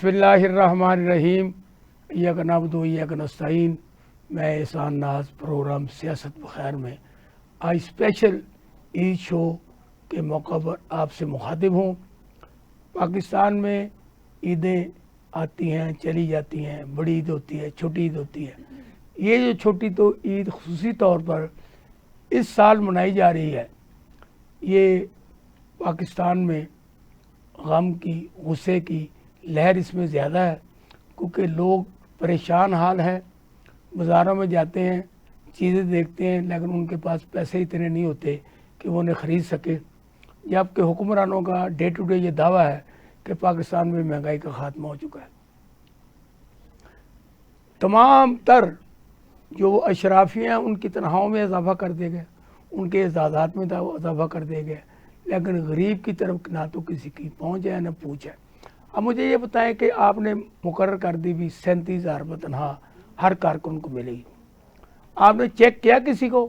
बिस्मिल्लाहिर रहमानिर रहीम इय्याक नअबुदु व इय्याक नस्तईन। मैं एहसान नाज प्रोग्राम सियासत बखैर में आज स्पेशल ईद शो के मौका पर आपसे मुखातिब हूँ। पाकिस्तान में ईदें आती हैं चली जाती हैं, बड़ी ईद होती है, छोटी ईद होती है। ये जो छोटी तो ईद खुसूसी तौर पर इस साल मनाई जा रही है, ये पाकिस्तान में गम की, गुस्से की लहर इसमें ज़्यादा है, क्योंकि लोग परेशान हाल हैं, बाज़ारों में जाते हैं, चीज़ें देखते हैं, लेकिन उनके पास पैसे इतने नहीं होते कि वो उन्हें ख़रीद सके। जबकि हुक्मरानों का डे टू डे ये दावा है कि पाकिस्तान में महंगाई का ख़ात्मा हो चुका है। तमाम तर जो अशराफियाँ हैं उनकी तनख्वाहों में इजाफा कर दिया गया, उनके एजाज़ात में इजाफा कर दिया गया, लेकिन गरीब की तरफ ना तो किसी की पहुँच है न पूछ है। अब मुझे ये बताएं कि आपने मुकर्रर कर दी भी 37,000 रुपये तनख्वाह हर कारकुन को मिलेगी। आपने चेक किया किसी को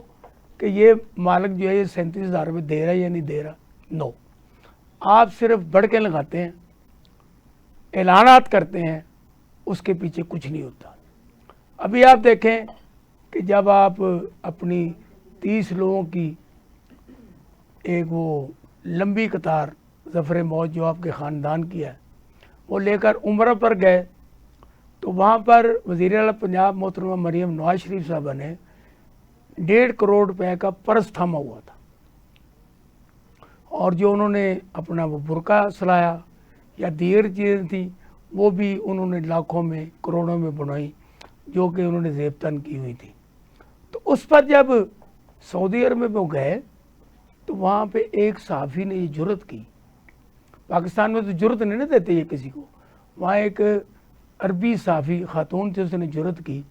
कि ये मालिक जो है ये 37,000 रुपये दे रहा है या नहीं दे रहा? नो। आप सिर्फ बढ़के लगाते हैं, ऐलानात करते हैं, उसके पीछे कुछ नहीं होता। अभी आप देखें कि जब आप अपनी 30 लोगों की एक वो लंबी कतार ज़फ़र मौत जो आपके ख़ानदान की है वो लेकर उम्रा पर गए, तो वहाँ पर वज़ीर आला पंजाब मोहतरमा मरीम नवाज शरीफ साहबा ने 1.5 करोड़ रुपए का पर्स थामा हुआ था, और जो उन्होंने अपना वो बुरका सलाया या दीगर चीज़ें थी वो भी उन्होंने लाखों में करोड़ों में बनवाई, जो कि उन्होंने ज़ेबतन की हुई थी। तो उस पर जब सऊदी अरब में वो गए तो वहाँ पे एक सहाफ़ी ने ये जुर्रत की, पाकिस्तान में तो जुर्रत नहीं ना देते ये किसी को, वहाँ एक अरबी सहाफ़ी खातून थी, उसने जुर्रत की,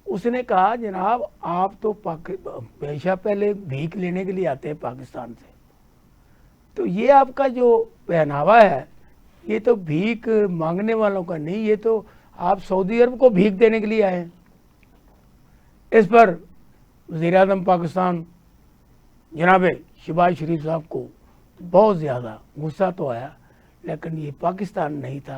उसने कहा जनाब आप तो हमेशा पहले भीख लेने के लिए आते हैं पाकिस्तान से, तो ये आपका जो पहनावा है ये तो भीख मांगने वालों का नहीं, ये तो आप सऊदी अरब को भीख देने के लिए आए हैं। इस पर वज़ीर आज़म पाकिस्तान जनाब शहबाज शरीफ साहब को बहुत ज़्यादा गुस्सा तो आया, लेकिन ये पाकिस्तान नहीं था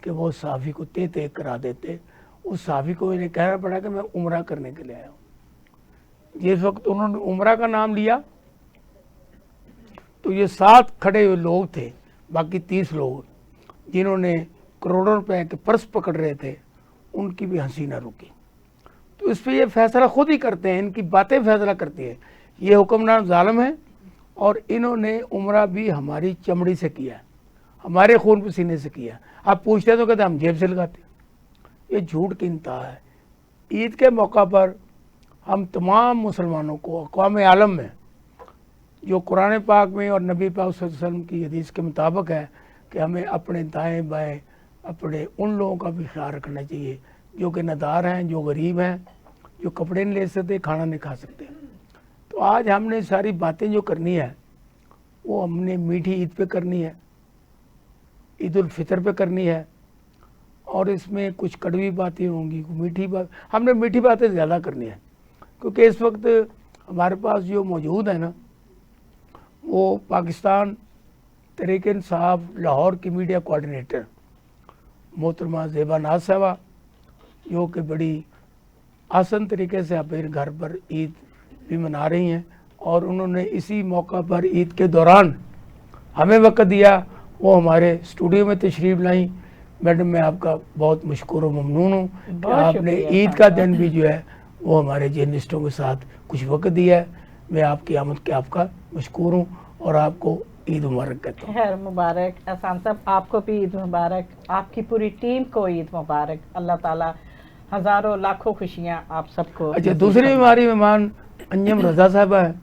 कि वो सहाफ़ी को ते करा देते। उस सहाफ़ी को इन्हें कहना पड़ा कि मैं उम्रा करने के लिए आया हूँ। जिस वक्त उन्होंने उम्रा का नाम लिया तो ये 7 खड़े हुए लोग थे, बाकी 30 लोग जिन्होंने करोड़ों रुपए के पर्स पकड़ रहे थे, उनकी भी हंसी ना रुकी। तो इस पर ये फैसला खुद ही करते हैं, इनकी बातें फैसला करती है। ये हुक्मरान जालिम है और इन्होंने उम्रा भी हमारी चमड़ी से किया है, हमारे खून पसीने से किया है। आप पूछते तो कहते हम जेब से लगाते। ये झूठ की इंतहा है। ईद के मौका पर हम तमाम मुसलमानों को अक़वाम आलम में जो कुरान पाक में और नबी पाक सल्लल्लाहु अलैहि वसल्लम की हदीस के मुताबिक है कि हमें अपने दाएँ बाएँ अपने उन लोगों का भी ख्याल रखना चाहिए जो कि नदार हैं, जो गरीब हैं, जो कपड़े नहीं ले सकते, खाना नहीं खा सकते। तो आज हमने सारी बातें जो करनी है वो हमने मीठी ईद पे करनी है, ईद उल फितर पे करनी है, और इसमें कुछ कड़वी बातें होंगी, मीठी बात, हमने मीठी बातें ज़्यादा करनी है, क्योंकि इस वक्त हमारे पास जो मौजूद है ना वो पाकिस्तान तहरीक इंसाफ लाहौर की मीडिया कोऑर्डिनेटर मोहतरमा ज़ेबा नाज साहबा, जो कि बड़ी आसान तरीके से अपने घर पर ईद भी मना रही हैं, और उन्होंने इसी मौका पर ईद के दौरान हमें वक्त दिया, वो हमारे स्टूडियो में तशरीफ़ लाई। मैडम मैं आपका बहुत मशकूर व ममनून हूँ कि आपने ईद का दिन भी जो है वो हमारे जर्नलिस्टों के साथ कुछ वक्त दिया है। मैं आपकी आमद के आपका मशकूर हूँ और आपको ईद मुबारक कहता हूँ। खैर मुबारक एहसान साहब, आपको भी ईद मुबारक, आपकी पूरी टीम को ईद मुबारक। अल्लाह ताला हज़ारों लाखों खुशियाँ आप सबको। अच्छा, दूसरी हमारी मेहमान अंजम रज़ा साहबा है,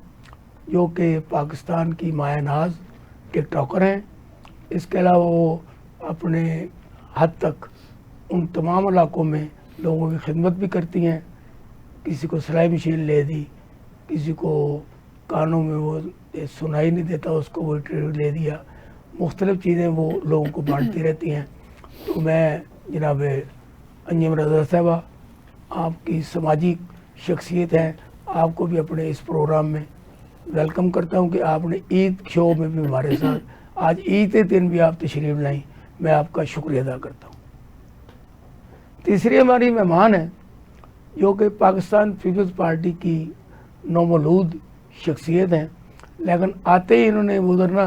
जो कि पाकिस्तान की माया नाज टिकटॉकर हैं। इसके अलावा वो अपने हद तक उन तमाम इलाकों में लोगों की खिदमत भी करती हैं। किसी को सिलाई मशीन ले दी, किसी को कानों में वो सुनाई नहीं देता उसको वो ले दिया, मुख्तलिफ़ चीज़ें वो लोगों को बांटती रहती हैं। तो मैं जनाब अंजम रज़ा साहबा, आपकी समाजी शख्सियत है, आपको भी अपने इस प्रोग्राम में वेलकम करता हूं कि आपने ईद शो में भी हमारे साथ आज ईद के दिन भी आप तशरीफ़ लाई। मैं आपका शुक्रिया अदा करता हूं। तीसरी हमारी मेहमान है जो कि पाकिस्तान पीपल्स पार्टी की नौमौलूद शख्सियत हैं, लेकिन आते ही इन्होंने उधर ना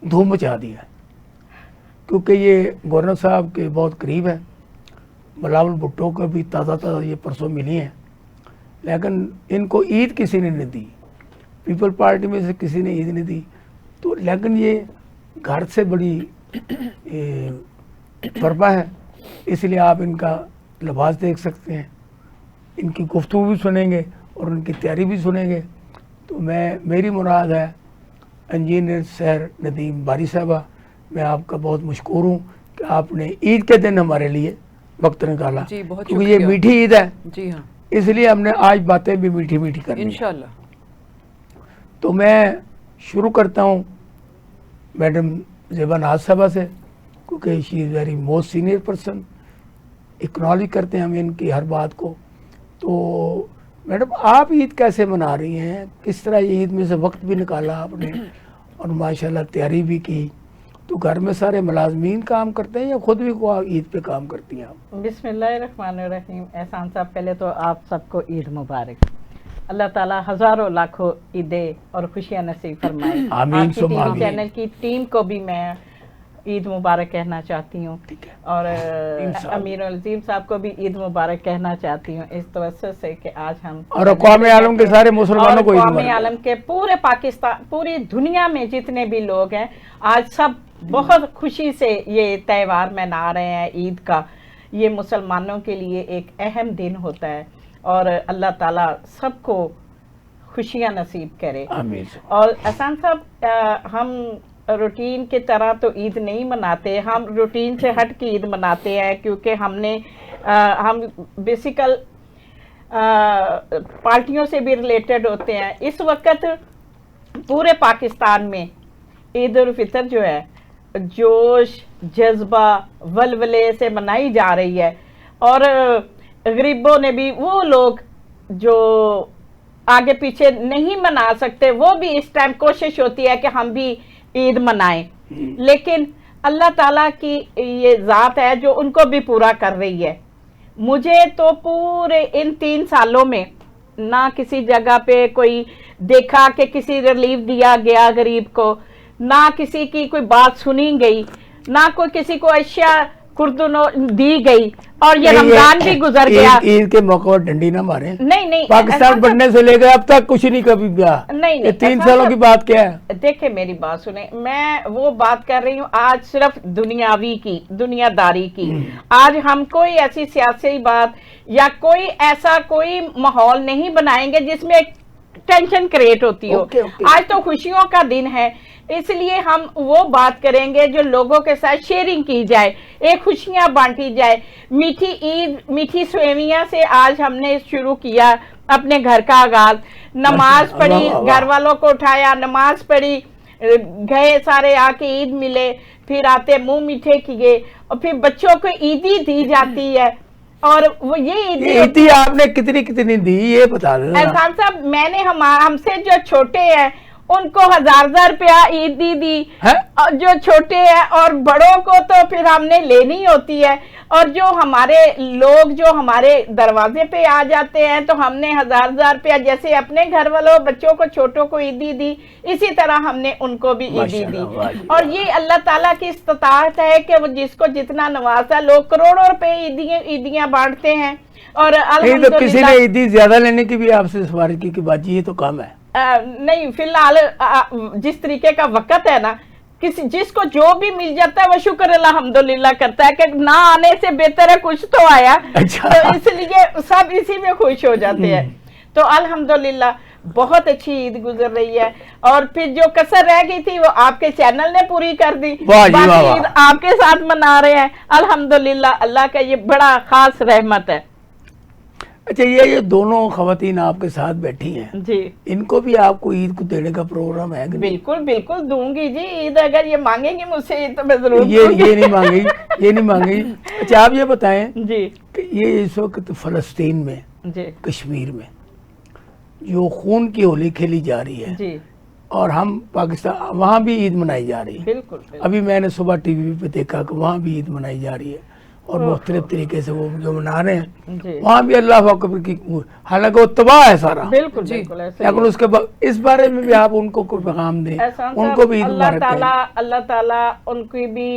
धूम मचा दिया, क्योंकि ये गवर्नर साहब के बहुत करीब है। बिलावल भुट्टो को भी ताज़ा ये परसों मिली हैं, लेकिन इनको ईद किसी ने नहीं दी, पीपल पार्टी में से किसी ने ईद नहीं दी। तो लेकिन ये घर से बड़ी परवा है, इसलिए आप इनका लिबास देख सकते हैं, इनकी गुफ्तगू भी सुनेंगे और उनकी तैयारी भी सुनेंगे। तो मेरी मुराद है इंजीनियर सहर नदीम बारी साहबा, मैं आपका बहुत मशकूर हूँ कि आपने ईद के दिन हमारे लिए वक्त निकाला, जी, बहुत क्योंकि ये शुक्रिया। मीठी ईद है, जी हाँ, इसलिए हमने आज बातें भी मीठी मीठी करनी है। इंशाल्लाह। तो मैं शुरू करता हूँ मैडम ज़ेबा नाज साहबा से, क्योंकि she is very most senior person, acknowledge करते हैं हम इनकी हर बात को। तो मैडम आप ईद कैसे मना रही हैं, किस तरह ईद में से वक्त भी निकाला आपने और माशाल्लाह तैयारी भी की? तो घर में सारे मुलाजमीन काम करते हैं या खुद भी को ईद पे काम करती हैं आप? बिस्मिल्लाहिर्रहमानिर्रहीम। एहसान साहब, पहले तो आप सबको ईद मुबारक। अल्लाह ताला हज़ारों लाखों ईदें और खुशियाँ नसीब फरमाए। आमीन आपकी सुम्मा टीवी आमीन। चैनल की टीम को भी मैं ईद मुबारक कहना चाहती हूँ, ठीक है। और इंशाअल्लाह। अमीर अजीम साहब को भी ईद मुबारक कहना चाहती हूँ, इस तवज्जो से कि आज हम और अक़वाम आलम के सारे मुसलमानों को ईद अक़वाम मुबारक। आलम के पूरे पाकिस्तान, पूरी दुनिया में जितने भी लोग हैं, आज सब बहुत खुशी से ये त्यौहार मना रहे हैं ईद का। ये मुसलमानों के लिए एक अहम दिन होता है और अल्लाह ताला सबको खुशियाँ नसीब करे। आमीन। और एहसान साहब, हम रूटीन की तरह तो ईद नहीं मनाते, हम रूटीन से हट के ईद मनाते हैं, क्योंकि हम बेसिकल पार्टियों से भी रिलेटेड होते हैं। इस वक्त पूरे पाकिस्तान में ईद उल फितर जो है जोश जज्बा वलवले से मनाई जा रही है, और गरीबों ने भी, वो लोग जो आगे पीछे नहीं मना सकते, वो भी इस टाइम कोशिश होती है कि हम भी ईद मनाएं, लेकिन अल्लाह ताला की ये ज़ात है जो उनको भी पूरा कर रही है। मुझे तो पूरे इन 3 सालों में ना किसी जगह पे कोई देखा कि किसी रिलीफ दिया गया गरीब को, ना किसी की कोई बात सुनी गई, ना कोई किसी को अशिया कुर्दुनो दी गई, और ये रमजान भी गुजर गया। ईद के मौके पर डंडी ना मारे। नहीं, पाकिस्तान बनने से लेकर अब तक कुछ नहीं कभी गया। नहीं, ये 3 सालों की बात क्या है? देखे, मेरी बात सुने, मैं वो बात कर रही हूँ आज सिर्फ दुनियावी की, दुनियादारी की। आज हम कोई ऐसी सियासी बात या कोई ऐसा कोई माहौल नहीं बनाएंगे जिसमें टेंशन क्रिएट होती हो। आज तो खुशियों का दिन है, इसलिए हम वो बात करेंगे जो लोगों के साथ शेयरिंग की जाए, एक खुशियां बांटी जाए। मीठी ईद, मीठी सेवियां से आज हमने शुरू किया अपने घर का आगाज। नमाज पढ़ी, घर वालों को उठाया, नमाज पढ़ी, गए सारे आके ईद मिले, फिर आते मुंह मीठे किए, और फिर बच्चों को ईदी दी जाती है। और वो ये ईदी आपने कितनी दी, ये बता देना। एहसान साहब, मैंने हमसे जो छोटे हैं उनको 1000 रुपया ईदी दी, और जो छोटे हैं, और बड़ों को तो फिर हमने लेनी होती है। और जो हमारे लोग जो हमारे दरवाजे पे आ जाते हैं तो हमने 1000 रुपया, जैसे अपने घर वालों बच्चों को छोटों को ईदी दी, इसी तरह हमने उनको भी ईदी दी। और ये अल्लाह ताला की इस्तिताअत है कि वो जिसको जितना नवाजा। लोग करोड़ों रुपए ईदियां बांटते हैं, और तो किसी ने ईदी ज्यादा लेने की भी आपसे सिफारिश की कि बाजी ये तो कम है। नहीं, फिलहाल जिस तरीके का वक्त है ना, जिसको जो भी मिल जाता है वो शुक्र अल्हम्दुलिल्लाह करता है कि ना आने से बेहतर है कुछ तो आया। अच्छा। तो इसलिए सब इसी में खुश हो जाते हैं। तो अल्हम्दुलिल्लाह बहुत अच्छी ईद गुजर रही है, और फिर जो कसर रह गई थी वो आपके चैनल ने पूरी कर दी। बाकी ईद आपके साथ मना रहे हैं, अल्हम्दुलिल्लाह, अल्लाह का ये बड़ा खास रहमत है। अच्छा, ये दोनों खवातीन आपके साथ बैठी हैं जी, इनको भी आपको ईद को देने का प्रोग्राम है? बिल्कुल दूंगी जी ईद, अगर ये मांगेंगी मुझसे तो मैं जरूर ये नहीं मांगेगी। अच्छा, आप ये बताएं जी कि ये इस वक्त फलस्तीन में जी, कश्मीर में जो खून की होली खेली जा रही है जी, और हम पाकिस्तान वहाँ भी ईद मनाई जा रही है। बिल्कुल। अभी मैंने सुबह टीवी पे देखा कि वहाँ भी ईद मनाई जा रही है। اور مختلف طریقے سے وہ جو منا رہے ہیں جی وہاں بھی اللہ اکبر کی، حالانکہ وہ تباہ ہے سارا، بالکل بالکل ایسے لیکن اس کے اس بارے میں بھی آپ ان کو کوئی پیغام دیں، احسان ان صاحب، کو بھی عید اللہ مبارک کہیں۔ تعالیٰ اللہ تعالیٰ ان کی بھی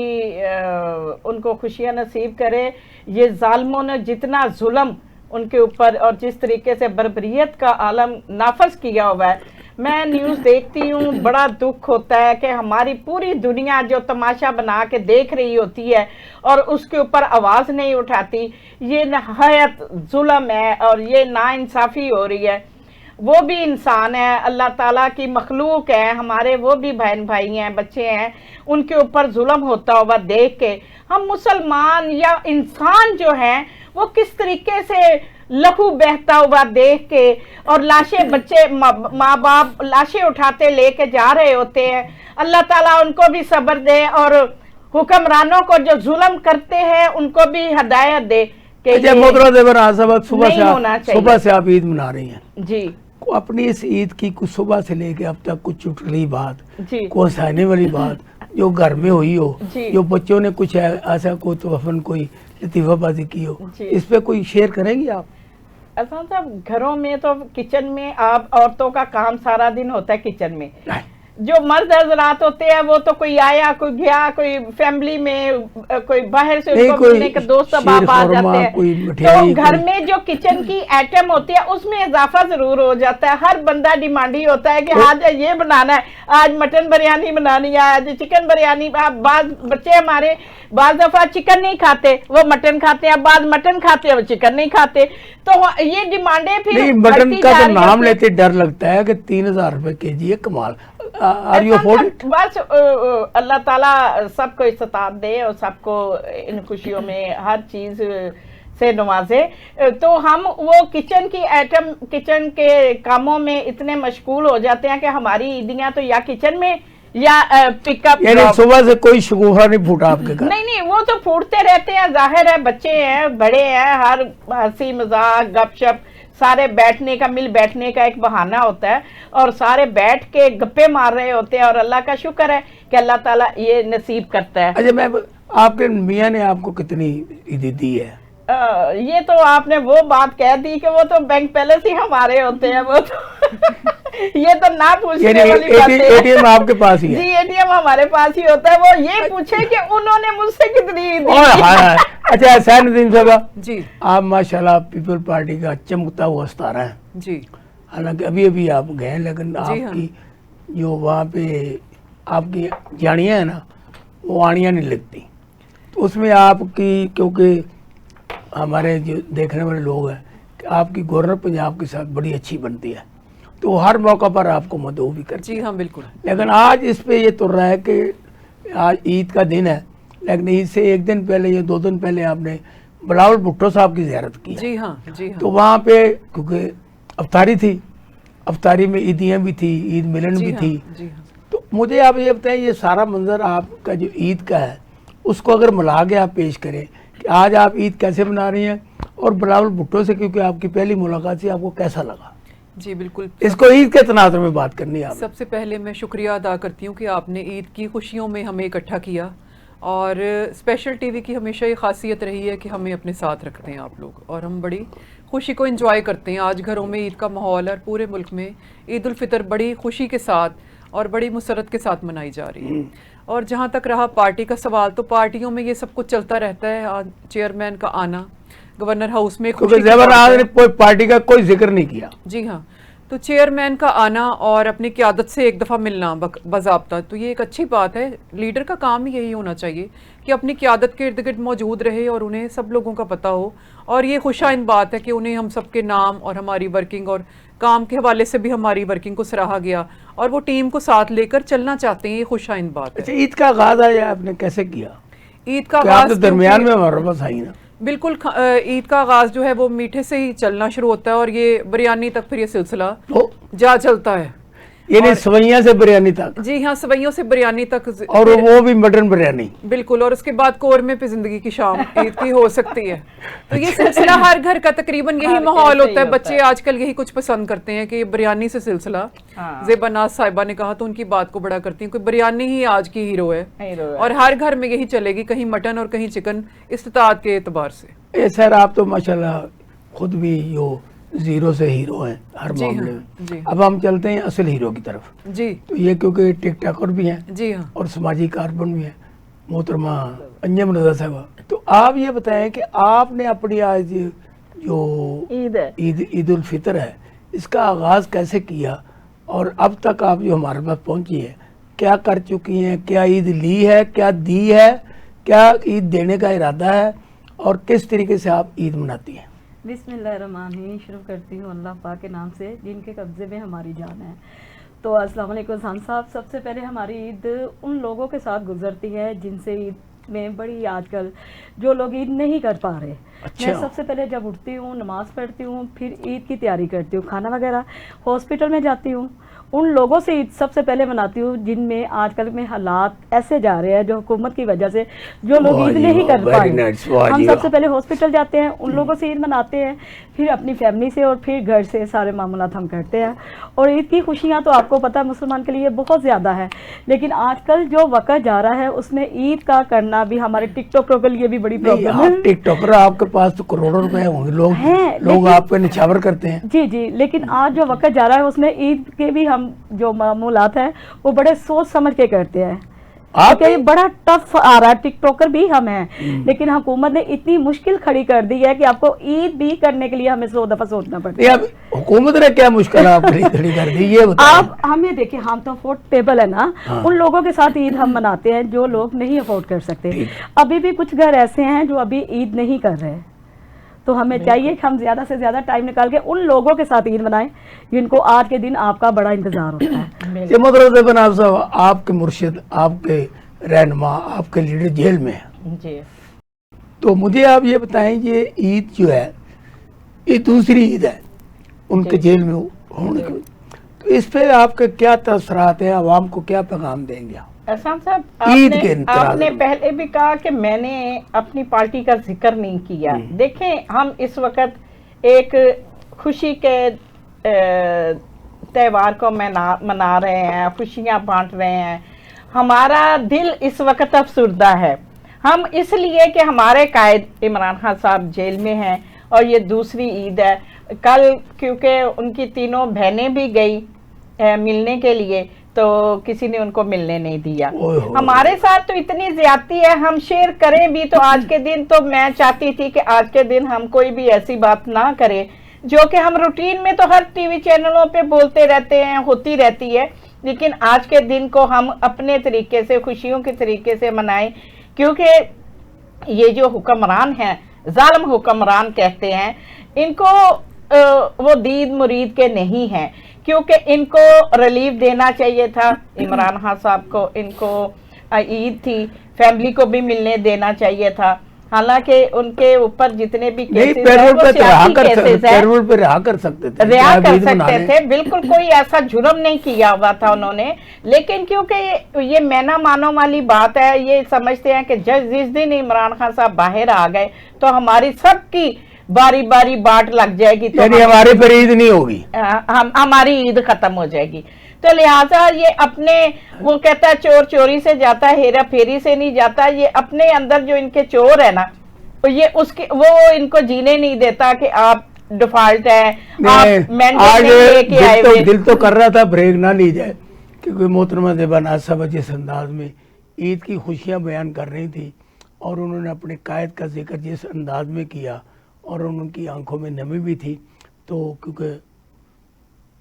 ان کو خوشیاں نصیب کرے۔ یہ ظالموں نے جتنا ظلم ان کے اوپر اور جس طریقے سے بربریت کا عالم نافذ کیا ہوا ہے، میں نیوز دیکھتی ہوں، بڑا دکھ ہوتا ہے کہ ہماری پوری دنیا جو تماشا بنا کے دیکھ رہی ہوتی ہے اور اس کے اوپر آواز نہیں اٹھاتی، یہ نہایت ظلم ہے اور یہ ناانصافی ہو رہی ہے۔ وہ بھی انسان ہے، اللہ تعالیٰ کی مخلوق ہے، ہمارے وہ بھی بہن بھائی ہیں، بچے ہیں، ان کے اوپر ظلم ہوتا ہوا دیکھ کے ہم مسلمان یا انسان جو ہیں وہ کس طریقے سے لہو بہتا ہوا دیکھ کے، اور لاشیں بچے ماں باپ لاشیں اٹھاتے لے کے جا رہے ہوتے ہیں۔ اللہ تعالیٰ ان کو بھی صبر دے اور حکمرانوں کو جو ظلم کرتے ہیں ان کو بھی ہدایت دے کہ اچھا یہ محترمہ زیور آصفہ، نہیں ہونا چاہیے۔ صبح سے آپ عید منا رہی ہیں، جی اپنی اس عید کی کچھ صبح سے لے کے اب تک کچھ چٹکلی بات، جی کوئی ہنسانے والی بات جو گھر میں ہوئی ہو، جی جو بچوں نے کچھ ایسا کوئی توفن کوئی لطیفہ بازی کی ہو، جی۔ اس پہ کوئی شیئر کریں گی آپ؟ احسان صاحب، گھروں میں تو کچن میں آپ عورتوں کا کام سارا دن ہوتا ہے کچن میں، جو مرد حضرات ہوتے ہیں وہ تو کوئی آیا کوئی گیا، کوئی فیملی میں کوئی باہر سے ان کو ملنے کے دوست احباب آ جاتے ہیں، تو گھر میں جو کچن کی آئٹم ہوتی ہے اس میں اضافہ ضرور ہو جاتا ہے۔ ہر بندہ ڈیمانڈی ہوتا ہے کہ آج یہ بنانا ہے، آج مٹن بریانی بنانی ہے، آج چکن بریانی۔ بعض بچے ہمارے بعض دفعہ چکن نہیں کھاتے، وہ مٹن کھاتے ہیں، بعض مٹن کھاتے ہیں وہ چکن نہیں کھاتے، تو یہ ڈیمانڈیں پھر نہیں، مٹن کا تو نام لیتے ڈر لگتا ہے کہ 3000 روپے کے جی ہے، کمال۔ بس اللہ تعالیٰ سب کو استطاعت دے اور سب کو ان خوشیوں میں ہر چیز سے نوازے۔ تو ہم وہ کچن کی آئٹم، کچن کے کاموں میں اتنے مشغول ہو جاتے ہیں کہ ہماری عیدیاں تو یا کچن میں یا پک اپ، یعنی صبح سے کوئی شگوفہ نہیں پھوٹا آپ کے گھر؟ نہیں، وہ تو پھوٹتے رہتے ہیں، ظاہر ہے، بچے ہیں، بڑے ہیں، ہر ہنسی مذاق گپ شپ، سارے بیٹھنے کا، مل بیٹھنے کا ایک بہانہ ہوتا ہے اور سارے بیٹھ کے گپے مار رہے ہوتے ہیں، اور اللہ کا شکر ہے کہ اللہ تعالیٰ یہ نصیب کرتا ہے۔ اچھا، میں آپ کے میاں نے آپ کو کتنی عیدی دی ہے؟ یہ تو آپ نے وہ بات کہہ دی کہ وہ تو بینک بیلنس ہی ہمارے ہوتے ہیں، وہ تو یہ تو نہ پوچھنے والی بات ہے۔ اے ٹی ایم آپ کے پاس ہی ہے؟ جی، اے ٹی ایم ہمارے پاس ہی ہوتا ہے، وہ یہ پوچھے کہ انہوں نے مجھ سے کتنی دی۔ اچھا حسین الدین صاحبہ، جی آپ ماشاءاللہ پیپل پارٹی کا چمکتا ہوا ستارہ ہیں، جی حالانکہ ابھی آپ گئے ہیں، لیکن آپ کی جو وہاں پہ آپ کی جانیاں ہیں نا، وہ آڑیاں نہیں لگتی، تو اس میں آپ کی، کیونکہ ہمارے جو دیکھنے والے لوگ ہیں کہ آپ کی گورنر پنجاب کے ساتھ بڑی اچھی بنتی ہے، تو وہ ہر موقع پر آپ کو مدعو بھی کرتی ہے۔ جی ہاں بالکل۔ لیکن آج اس پہ یہ تر رہا ہے کہ آج عید کا دن ہے، لیکن عید سے ایک دن پہلے یا 2 دن پہلے آپ نے بلاول بھٹو صاحب کی زیارت کی ہے۔ جی ہاں جی ہاں تو وہاں پہ کیونکہ افطاری تھی، افطاری میں عیدیاں بھی تھی، عید ملن بھی تھی، جی ہاں تو مجھے آپ یہ بتائیں، یہ سارا منظر آپ کا جو عید کا ہے اس کو اگر ملا کے آپ پیش کریں کہ آج آپ عید کیسے منا رہی ہیں، اور بلاول بھٹو سے کیونکہ آپ کی پہلی ملاقات سے آپ کو کیسا لگا؟ جی بالکل۔ اس کو عید کے تناظر میں بات کرنی ہے آپ۔ سب سے پہلے میں شکریہ ادا کرتی ہوں کہ آپ نے عید کی خوشیوں میں ہمیں اکٹھا کیا، اور اسپیشل ٹی وی کی ہمیشہ یہ خاصیت رہی ہے کہ ہمیں اپنے ساتھ رکھتے ہیں آپ لوگ، اور ہم بڑی خوشی کو انجوائے کرتے ہیں۔ آج گھروں میں عید کا ماحول ہے، اور پورے ملک میں عید الفطر بڑی خوشی کے ساتھ اور بڑی مسرت کے ساتھ منائی جا رہی ہے۔ اور جہاں تک رہا پارٹی کا سوال، تو پارٹیوں میں یہ سب کچھ چلتا رہتا ہے۔ آج چیئرمین کا آنا گورنر ہاؤس میں، کیونکہ زیور آج نے کوئی پارٹی کا کوئی ذکر نہیں کیا۔ جی ہاں، تو چیئرمین کا آنا اور اپنی قیادت سے ایک دفعہ ملنا باضابطہ، تو یہ ایک اچھی بات ہے۔ لیڈر کا کام ہی یہی ہونا چاہیے کہ اپنی قیادت کے ارد گرد موجود رہے اور انہیں سب لوگوں کا پتہ ہو، اور یہ خوش آئند بات ہے کہ انہیں ہم سب کے نام اور ہماری ورکنگ اور کام کے حوالے سے بھی ہماری ورکنگ کو سراہا گیا، اور وہ ٹیم کو ساتھ لے کر چلنا چاہتے ہیں، یہ خوش آئند بات ہے۔ اچھا، عید کا آغاز آیا آپ نے کیسے کیا؟ عید کا آپ آغاز درمیان میں ہمارے پاس آئی نا؟ بالکل، عید کا آغاز جو ہے وہ میٹھے سے ہی چلنا شروع ہوتا ہے، اور یہ بریانی تک پھر یہ سلسلہ جا چلتا ہے۔ यानी सवैया से बिरयानी तक, जी हाँ, सवैयों से बिरयानी तक, और वो भी मटन बिरयानी। बिल्कुल, और उसके बाद कौरमे पे जिंदगी की शाम ईद की हो सकती है। तो ये सिलसिला हर घर का तकरीबन यही माहौल होता है। बच्चे आजकल यही कुछ पसंद करते हैं कि बिरयानी से सिलसिला। ज़ेबा नाज़ साहिबा ने कहा तो उनकी बात को बड़ा करती हूँ कि बिरयानी ही आज की हीरो है और हर घर में यही चलेगी, कहीं मटन और कहीं चिकन, इस्तिताअत के एतबार से। ए सर, आप तो माशाल्लाह खुद भी यो जीरो से हीरो हैं हर मामले में। अब हम चलते हैं असल हीरो की तरफ। जी, तो ये क्योंकि टिकटॉकर भी हैं, जी हाँ, और समाजी कारकुन भी हैं, मोहतरमा अंजम रज़ा साहबा। तो आप ये बताएं कि आपने अपनी आज जो ईद उल फितर है, इसका आगाज़ कैसे किया, और अब तक आप जो हमारे पास पहुंची है, क्या कर चुकी हैं, क्या ईद ली है, क्या दी है, क्या ईद देने का इरादा है, और किस तरीके से आप ईद मनाती हैं? बिस्मिल्लाहिर्रहमानिर्रहीम। शुरू करती हूँ अल्लाह पाक के नाम से जिनके कब्ज़े में हमारी जान है। तो अस्सलाम वालेकुम खान साहब, सबसे पहले हमारी ईद उन लोगों के साथ गुजरती है जिनसे ईद में बड़ी आजकल जो लोग ईद नहीं कर पा रहे। अच्छा। मैं सबसे पहले जब उठती हूँ, नमाज़ पढ़ती हूँ, फिर ईद की तैयारी करती हूँ, खाना वगैरह, हॉस्पिटल में जाती हूँ, उन लोगों से ईद सबसे पहले मनाती हूँ जिनमें आजकल में हालात ऐसे जा रहे हैं जो हुकूमत की वजह से जो लोग ईद नहीं कर पाए। हम सबसे पहले हॉस्पिटल जाते हैं, उन लोगों से ईद मनाते हैं, फिर अपनी फैमिली से और फिर घर से सारे मामलात हम करते हैं। और ईद की खुशियाँ तो आपको पता है मुसलमान के लिए बहुत ज़्यादा है, लेकिन आजकल जो वक्त जा रहा है उसमें ईद का करना भी हमारे टिकटॉकरों के लिए भी बड़ी प्रॉब्लम है। टिकटॉकर आपके पास तो करोड़ों रुपए होंगे, लोग आप पे निछावर करते हैं। जी जी, लेकिन आज जो वक्त जा रहा है उसमें ईद के भी हम जो मामूलात हैं वो बड़े सोच समझ के करते हैं। क्योंकि बड़ा टफ आ रहा है, टिकटॉकर भी हम हैं, लेकिन हुकूमत ने इतनी मुश्किल खड़ी कर दी है कि आपको ईद भी करने के लिए हमें 100 दफा सोचना पड़ता है। अब हुकूमत ने क्या मुश्किल आप खड़ी कर दी, ये बताएं। आप हमें देखिए, हम तो अफोर्डेबल है ना, उन लोगों के साथ ईद हम मनाते हैं जो लोग नहीं अफोर्ड कर सकते। अभी भी कुछ घर ऐसे हैं जो अभी ईद नहीं कर रहे, तो हमें चाहिए कि हम ज़्यादा से ज़्यादा टाइम निकाल के उन लोगों के साथ ईद मनाएं जिनको आज के दिन आपका बड़ा इंतजार होता है। मोहतरम साहब, आपके मुर्शिद, आपके रहनुमा, आपके लीडर जेल में है जी। तो मुझे आप ये बताएं, ये ईद जो है ये दूसरी ईद है उनके जेल में होने की, तो इस पे आपके क्या तसरात हैं, आवाम को क्या पैगाम देंगे? एहसान साहब, ईद के आपने पहले भी कहा कि मैंने अपनी पार्टी का जिक्र नहीं किया। देखें, हम इस वक्त एक खुशी के त्यौहार को मना रहे हैं, खुशियां बांट रहे हैं। हमारा दिल इस वक्त अफसुर्दा है, हम इसलिए कि हमारे कायद इमरान खान साहब जेल में हैं और ये दूसरी ईद है। कल क्योंकि उनकी तीनों बहनें भी गई मिलने के लिए, तो किसी ने उनको मिलने नहीं दिया। हमारे साथ तो इतनी ज्यादती है, हम शेयर करें भी तो आज के दिन तो मैं चाहती थी कि आज के दिन हम कोई भी ऐसी बात ना करें जो कि हम रूटीन में तो हर टीवी चैनलों पे बोलते रहते हैं, होती रहती है, लेकिन आज के दिन को हम अपने तरीके से, खुशियों के तरीके से मनाएं। क्योंकि ये जो हुक्मरान हैं, जालिम हुक्मरान कहते हैं, इनको वो दीद मुरीद के नहीं हैं, क्योंकि इनको रिलीफ देना चाहिए था इमरान खान साहब को। इनको ईद थी, फैमिली को भी मिलने देना चाहिए था। हालांकि उनके ऊपर जितने भी केसेस रिहा कर सकते थे, बिल्कुल कोई ऐसा जुर्म नहीं किया हुआ था उन्होंने। लेकिन क्योंकि ये मैना मानो वाली बात है, ये समझते हैं कि जिस दिन इमरान खान साहब बाहर आ गए तो हमारी सबकी बारी बारी बाट लग जाएगी, तो हमारी फिर ईद नहीं होगी, हमारी ईद खत्म हो जाएगी। तो लिहाजा ये अपने, वो कहता है चोर चोरी से जाता है, हेरा फेरी से नहीं जाता। ये अपने अंदर जो इनके चोर है ना, तो ये उसके वो इनको जीने नहीं देता कि आप डिफॉल्ट है, आप मैंडेट लेके आए हुए। दिल तो कर रहा था ब्रेक ना ली जाए, क्योंकि मोहतरमा ज़ेबा नाज़ साहिबा जिस अंदाज में ईद की खुशियां बयान कर रही थी और उन्होंने अपने कायद का जिक्र जिस अंदाज में किया और उनकी आंखों में नमी भी थी, तो क्योंकि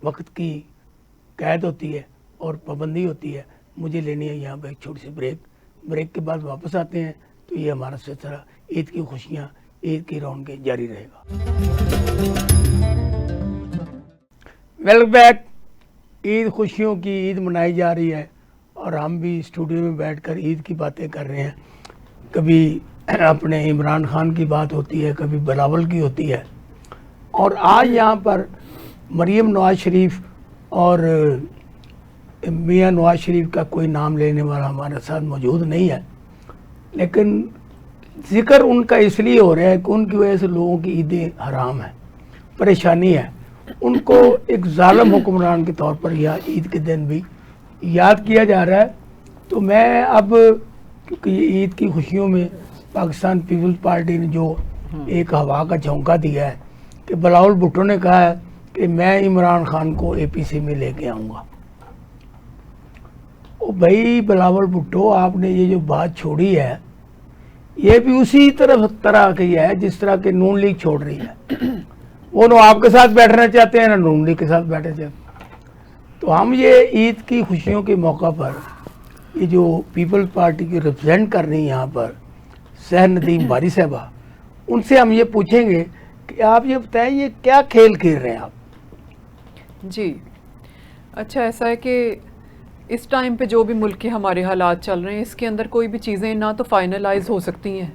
वक्त की कैद होती है और पाबंदी होती है, मुझे लेनी है यहाँ पर एक छोटी सी ब्रेक के बाद वापस आते हैं। तो ये हमारा सिलसिला ईद की खुशियाँ, ईद की रौनकें जारी रहेगा। Welcome back. ईद खुशियों की ईद मनाई जा रही है और हम भी स्टूडियो में बैठकर ईद की बातें कर रहे हैं। कभी अपने इमरान खान की बात होती है, कभी बिलावल की होती है, और आज यहाँ पर मरियम नवाज शरीफ और मियाँ नवाज शरीफ का कोई नाम लेने वाला हमारे साथ मौजूद नहीं है, लेकिन जिक्र उनका इसलिए हो रहा है कि उनकी वजह से लोगों की ईदें हराम है, परेशानी है। उनको एक जालिम हुक्मरान के तौर पर यह ईद के दिन भी याद किया जा रहा है। तो मैं अब, क्योंकि ये ईद की खुशियों में पाकिस्तान पीपल्स पार्टी ने जो एक हवा का झोंका दिया है कि बिलावल भुट्टो ने कहा है कि मैं इमरान खान को APC में लेके आऊँगा। ओ भाई बिलावल भुट्टो, आपने ये जो बात छोड़ी है ये भी उसी तरह की है जिस तरह के नून लीग छोड़ रही है। वो ना आपके साथ बैठना चाहते हैं ना नून लीग के साथ बैठना चाहते हैं। तो हम ये ईद की खुशियों के मौका पर ये जो पीपल्स पार्टी की रिप्रेजेंट कर रही हैं यहाँ पर सहर नदीम बारी साहबा, उनसे हम ये पूछेंगे कि आप ये बताएं ये क्या खेल खेल रहे हैं आप? जी, अच्छा ऐसा है कि इस टाइम पे जो भी मुल्क के हमारे हालात चल रहे हैं, इसके अंदर कोई भी चीज़ें ना तो फाइनलाइज हो सकती हैं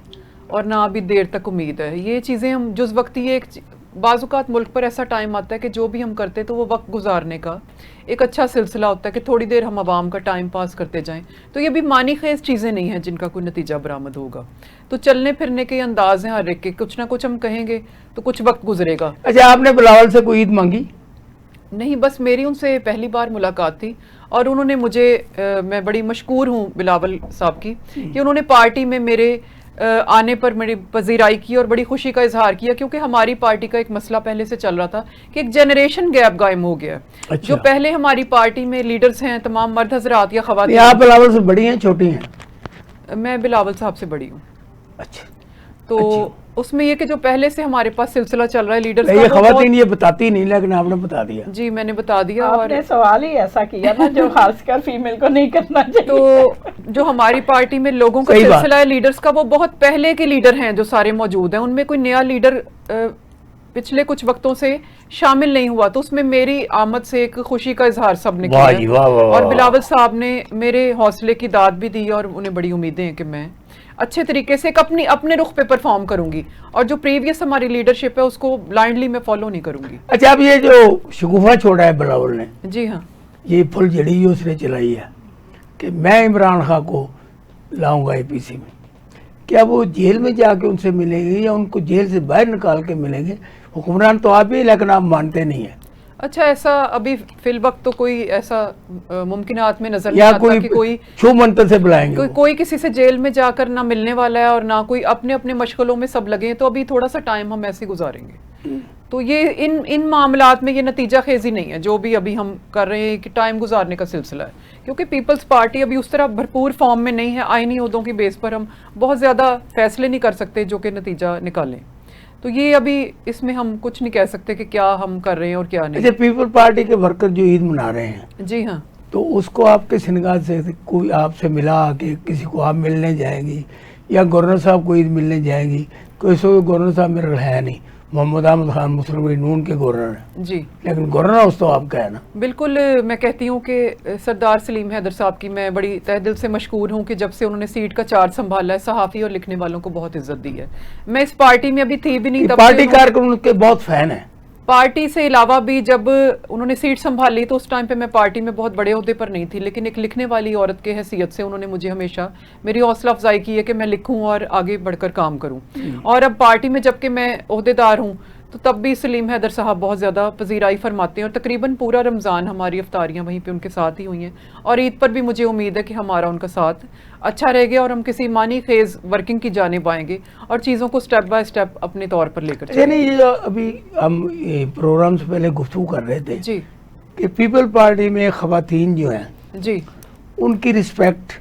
और ना अभी देर तक उम्मीद है। ये चीज़ें हम जिस वक्त ये एक बाज़-औक़ात मुल्क पर ऐसा टाइम आता है कि जो भी हम करते हैं तो वो वक्त गुजारने का एक अच्छा सिलसिला होता है कि थोड़ी देर हम आवाम का टाइम पास करते जाएं। तो ये भी मानी खेज चीज़ें नहीं हैं जिनका कोई नतीजा बरामद होगा। तो चलने फिरने के अंदाज हैं हर एक के, कुछ ना कुछ हम कहेंगे तो कुछ वक्त गुजरेगा। अच्छा, आपने बिलावल से कोई ईद मांगी? नहीं, बस मेरी उनसे पहली बार मुलाकात थी और उन्होंने मुझे मैं बड़ी मशकूर हूँ बिलावल साहब की कि उन्होंने पार्टी में मेरे आने पर मेरी पजीराई की और बड़ी खुशी का इजहार किया, क्योंकि हमारी पार्टी का एक मसला पहले से चल रहा था कि एक जनरेशन गैप कायम हो गया। अच्छा। जो पहले हमारी पार्टी में लीडर्स हैं तमाम मर्द हजरात या खवातीन। आप बिलावल से बड़ी हैं छोटी हैं? मैं बिलावल साहब से बड़ी हूँ। अच्छा, तो उसमें ये कि जो पहले से हमारे पास सिलसिला चल रहा है लीडर्स ये खवातीन ये बताती नहीं, लेकिन आपने बता दिया। जी, मैंने बता दिया। आपने सवाल ही ऐसा किया ना जो खासकर फीमेल को नहीं करना चाहिए। तो जो हमारी पार्टी में लोगों का सिलसिला है लीडर्स का, वो बहुत पहले के लीडर हैं जो सारे मौजूद हैं, उनमें कोई नया लीडर पिछले कुछ वक्तों से शामिल नहीं हुआ। तो उसमें मेरी आमद से एक खुशी का इजहार सबने किया और बिलावल साहब ने मेरे हौसले की दाद भी दी और उन्हें बड़ी उम्मीदें हैं कि मैं अच्छे तरीके से एक अपने रुख पे परफॉर्म करूंगी और जो प्रीवियस हमारी लीडरशिप है उसको ब्लाइंडली मैं फॉलो नहीं करूंगी। अच्छा, अब ये जो शगुफा छोड़ा है बिलावल ने, जी हाँ, ये फुल जड़ी उसने चलाई है कि मैं इमरान खान को लाऊंगा APC में, क्या वो जेल में जाके उनसे मिलेंगे या उनको जेल से बाहर निकाल के मिलेंगे? हुक्मरान तो आप ही, लेकिन आप मानते नहीं है। अच्छा, ऐसा अभी फिल वक्त तो कोई ऐसा मुमकिनात में नजर नहीं आता कि कोई छू मंतर से बुलाएंगे। कोई किसी से जेल में जाकर ना मिलने वाला है और ना कोई अपने अपने मशगलों में सब लगे हैं। तो अभी थोड़ा सा टाइम हम ऐसे गुजारेंगे। तो ये इन मामलात में ये नतीजा खेजी नहीं है जो भी अभी हम कर रहे हैं कि टाइम गुजारने का सिलसिला है, क्योंकि पीपल्स पार्टी अभी उस तरह भरपूर फॉर्म में नहीं है। आईनी ओहदों की बेस पर हम बहुत ज़्यादा फैसले नहीं कर सकते जो कि नतीजा निकालें। तो ये अभी इसमें हम कुछ नहीं कह सकते कि क्या हम कर रहे हैं और क्या नहीं। अच्छा, पीपल पार्टी के वर्कर जो ईद मना रहे हैं, जी हाँ, तो उसको आपके सिनगार से कोई आपसे मिला कि किसी को आप मिलने जाएंगी या गवर्नर साहब को ईद मिलने जाएंगी? कोई सो गवर्नर साहब मेरे है नहीं, मोहम्मद अहमद खान मुस्लिम लीग नून के गवर्नर हैं जी, लेकिन गवर्नर हाउस तो आपका है ना। बिल्कुल, मैं कहती हूँ कि सरदार सलीम हैदर साहब की मैं बड़ी तहे दिल से मशकूर हूँ कि जब से उन्होंने सीट का चार्ज संभाला है, सहाफ़ी और लिखने वालों को बहुत इज्जत दी है। मैं इस पार्टी में अभी थी भी नहीं, तब पार्टी कार्यक्रम उनके बहुत फैन है। पार्टी से अलावा भी जब उन्होंने सीट संभाली तो उस टाइम पे मैं पार्टी में बहुत बड़े ओहदे पर नहीं थी, लेकिन एक लिखने वाली औरत के हैसियत से उन्होंने मुझे हमेशा मेरी हौसला अफजाई की है कि मैं लिखूं और आगे बढ़कर काम करूं। और अब पार्टी में जबकि मैं ओहदेदार हूं तो तब भी सलीम हैदर साहब बहुत ज़्यादा पजीराई फरमाते हैं और तकरीबन पूरा रमज़ान हमारी अफ्तारियाँ वहीं पे उनके साथ ही हुई हैं और ईद पर भी मुझे उम्मीद है कि हमारा उनका साथ अच्छा रहेगा और हम किसी मानी खेज वर्किंग की जानिब आएंगे और चीज़ों को स्टेप बाय स्टेप अपने तौर पर लेकर चलेंगे। ये अभी हम प्रोग्राम से पहले गुफ्तगू कर रहे थे जी कि पीपल पार्टी में खवातीन जो हैं जी उनकी रिस्पेक्ट,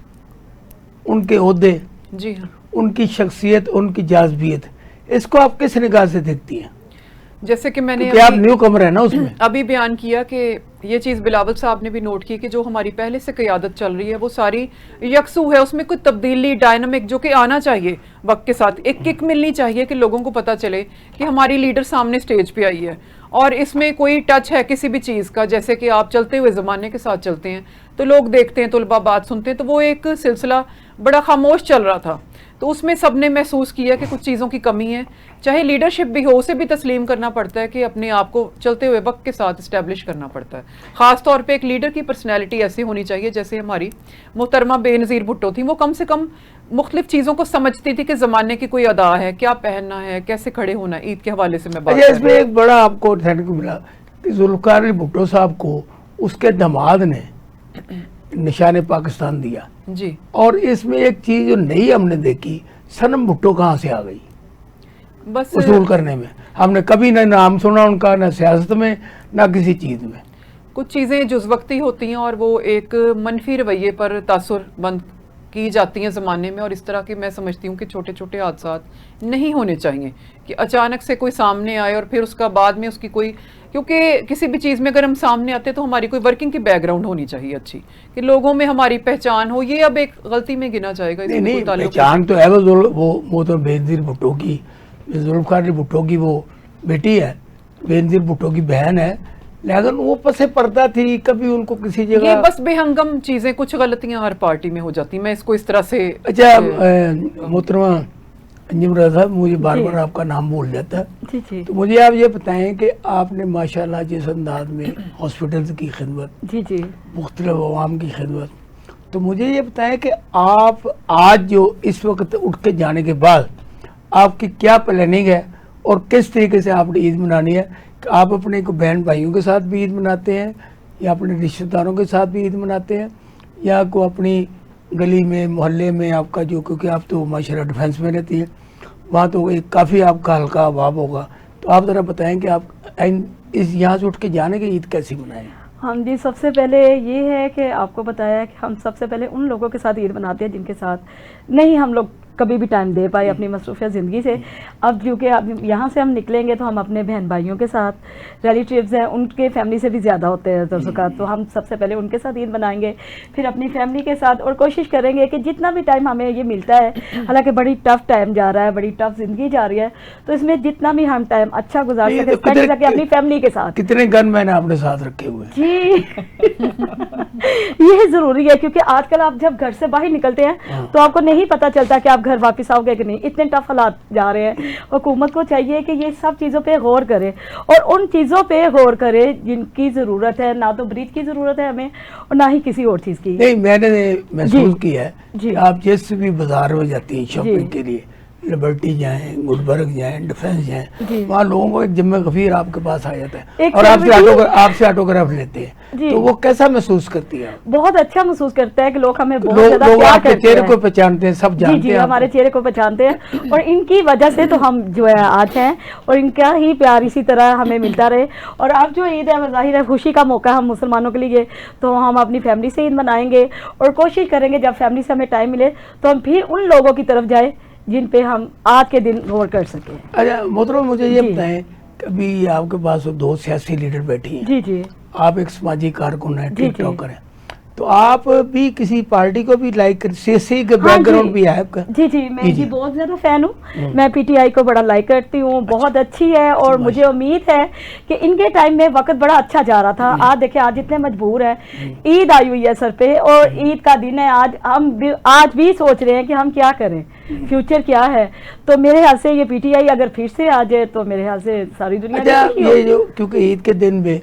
उनके ओहदे, जी हाँ, उनकी शख्सियत, उनकी जाज़बियत, इसको आप किस निगाह से देखती हैं? जैसे कि मैंने आप न्यू कमर है ना उसमें अभी बयान किया कि ये चीज़ बिलावल साहब ने भी नोट की कि जो हमारी पहले से क़यादत चल रही है वो सारी यकसू है, उसमें कोई तब्दीली डायनामिक जो कि आना चाहिए वक्त के साथ, एक किक मिलनी चाहिए कि लोगों को पता चले कि हमारी लीडर सामने स्टेज पे आई है और इसमें कोई टच है किसी भी चीज़ का। जैसे कि आप चलते हुए ज़माने के साथ चलते हैं तो लोग देखते हैं, तलबा बात सुनते हैं, तो वो एक सिलसिला बड़ा खामोश चल रहा था। تو اس میں سب نے محسوس کیا کہ کچھ چیزوں کی کمی ہے, چاہے لیڈرشپ بھی ہو, اسے بھی تسلیم کرنا پڑتا ہے کہ اپنے آپ کو چلتے ہوئے وقت کے ساتھ اسٹیبلش کرنا پڑتا ہے. خاص طور پہ ایک لیڈر کی پرسنالٹی ایسی ہونی چاہیے جیسے ہماری محترمہ بے نظیر بھٹو تھی, وہ کم سے کم مختلف چیزوں کو سمجھتی تھی کہ زمانے کی کوئی ادا ہے, کیا پہننا ہے, کیسے کھڑے ہونا ہے. عید کے حوالے سے میں بات اچھا, اس میں ایک بڑا آپ کو تھینک یو ملا کہ ذوالفقار علی بھٹو صاحب کو اس کے داماد نے نشان پاکستان دیا. جی, اور اس میں ایک چیز جو نئی ہم نے دیکھی, صنم بھٹو کہاں سے آ گئی بس وصول کرنے میں. ہم نے کبھی نہ نام سنا ان کا, نہ سیاست میں نہ کسی چیز میں. کچھ چیزیں جز وقتی ہوتی ہیں اور وہ ایک منفی رویے پر تاثر بند کی جاتی ہیں زمانے میں, اور اس طرح کی میں سمجھتی ہوں کہ چھوٹے چھوٹے حادثات نہیں ہونے چاہیے کہ اچانک سے کوئی سامنے آئے اور پھر اس کا بعد میں اس کی کوئی, کیونکہ کسی بھی چیز میں اگر ہم سامنے آتے تو ہماری کوئی ورکنگ کی بیک گراؤنڈ ہونی چاہیے اچھی, کہ لوگوں میں ہماری پہچان ہو. یہ اب ایک غلطی میں گنا جائے گا. نہیں, پہچان تو ہے وہ تو بے نظیر بھٹو کی, ذوالفقار علی بھٹو کی وہ بیٹی ہے, بے نظیر بھٹو کی بہن ہے, لیکن وہ پس پردہ تھی, کبھی ان کو کسی جگہ یہ بس بے ہنگم چیزیں, کچھ غلطیاں ہر پارٹی میں ہو جاتی ہیں. میں اس کو اس طرح سے. اچھا محترمہ انجم رضا صاحب, مجھے بار بار آپ کا نام بھول جاتا ہے, جی جی تو مجھے آپ یہ بتائیں کہ آپ نے ماشاءاللہ جس انداز میں ہاسپٹلز کی خدمت, جی جی مختلف عوام کی خدمت, تو مجھے یہ بتائیں کہ آپ آج جو اس وقت اٹھ کے جانے کے بعد آپ کی کیا پلاننگ ہے اور کس طریقے سے آپ نے عید منانی ہے؟ کہ آپ اپنے کو بہن بھائیوں کے ساتھ بھی عید مناتے ہیں, یا اپنے رشتہ داروں کے ساتھ بھی عید مناتے ہیں, یا کو اپنی گلی میں محلے میں آپ کا جو, کیونکہ آپ تو ماشاءاللہ ڈیفینس میں رہتی ہیں, وہاں تو ایک کافی آپ کا ہلکا اباب ہوگا, تو آپ ذرا بتائیں کہ آپ اس یہاں سے اٹھ کے جانے کی عید کیسی منائیں؟ ہم جی سب سے پہلے یہ ہے کہ آپ کو بتایا کہ ہم سب سے پہلے ان لوگوں کے ساتھ عید مناتے ہیں جن کے ساتھ نہیں ہم لوگ کبھی بھی ٹائم دے پائے اپنی مصروفیت زندگی سے. اب کیونکہ اب یہاں سے ہم نکلیں گے تو ہم اپنے بہن بھائیوں کے ساتھ, ریلیٹیوز ہیں ان کے فیملی سے بھی زیادہ ہوتے ہیں تعلقات, تو ہم سب سے پہلے ان کے ساتھ عید منائیں گے, پھر اپنی فیملی کے ساتھ, اور کوشش کریں گے کہ جتنا بھی ٹائم ہمیں یہ ملتا ہے, حالانکہ بڑی ٹف ٹائم جا رہا ہے, بڑی ٹف زندگی جا رہی ہے, تو اس میں جتنا بھی ہم ٹائم اچھا گزار سکیں اسپینڈ کر کے اپنی فیملی کے ساتھ. کتنے گن میں نے آپ نے ساتھ رکھے ہوئے؟ جی یہ ضروری ہے, کیونکہ آج کل آپ جب گھر سے باہر نکلتے ہیں تو آپ کو نہیں پتا چلتا کہ آپ گھر واپس آؤ گے کہ نہیں, اتنے ٹف حالات جا رہے ہیں. حکومت کو چاہیے کہ یہ سب چیزوں پہ غور کرے, اور ان چیزوں پہ غور کرے جن کی ضرورت ہے, نہ تو برید کی ضرورت ہے ہمیں اور نہ ہی کسی اور چیز کی. نہیں, میں نے محسوس کیا ہے کہ آپ جس بھی بازار میں جاتی ہیں شاپنگ کے لیے, لبرٹی جائیں, گلبرگ جائیں, ڈیفینس جائیں, وہاں لوگوں کو ایک ذمہ غفیر آپ کے پاس آ جاتا ہے اور آپ سے آٹوگراف لیتے ہیں, تو وہ کیسا محسوس کرتی ہے؟ بہت اچھا محسوس کرتا ہے کہ لوگ ہمیں بہت لوگ زیادہ پیار آپ کے کرتے چہرے ہیں. کو پہچانتے ہیں, سب جانتے ہیں, جی ہمارے چہرے کو پہچانتے ہیں, اور ان کی وجہ سے تو ہم جو ہے آج ہیں, اور ان کا ہی پیار اسی طرح ہمیں ملتا رہے. اور اب جو عید ہے ظاہر ہے خوشی کا موقع ہم مسلمانوں کے لیے, تو ہم اپنی فیملی سے عید منائیں گے, اور کوشش کریں گے جب فیملی سے ہمیں ٹائم ملے تو ہم پھر ان لوگوں کی طرف جائیں جن پہ ہم آج کے دن غور کر سکیں. اچھا محترم, مجھے یہ بتائیں, کبھی آپ کے پاس دو سیاسی لیڈر بیٹھی ہیں, جی جی آپ ایک سماجی کارکن ہیں, ٹک ٹاکر ہیں, تو آپ بھی کسی پارٹی کو بھی لائک کر, سیاسی کا بیک گراؤنڈ بھی ہے آپ کا؟ جی جی میں جی بہت زیادہ فین ہوں, میں پی ٹی آئی کو بڑا لائک کرتی ہوں, بہت اچھی ہے, اور مجھے امید ہے کہ ان کے ٹائم میں وقت بڑا اچھا جا رہا تھا. آج دیکھیں آج اتنے مجبور ہیں, عید آئی ہوئی ہے سر پہ, اور عید کا دن ہے آج, ہم آج بھی سوچ رہے ہیں کہ ہم کیا کریں, فیوچر کیا ہے. تو میرے خیال سے یہ پی ٹی آئی اگر پھر سے آ جائے تو میرے خیال سے ساری دنیا یہ جو, کیونکہ عید کے دن میں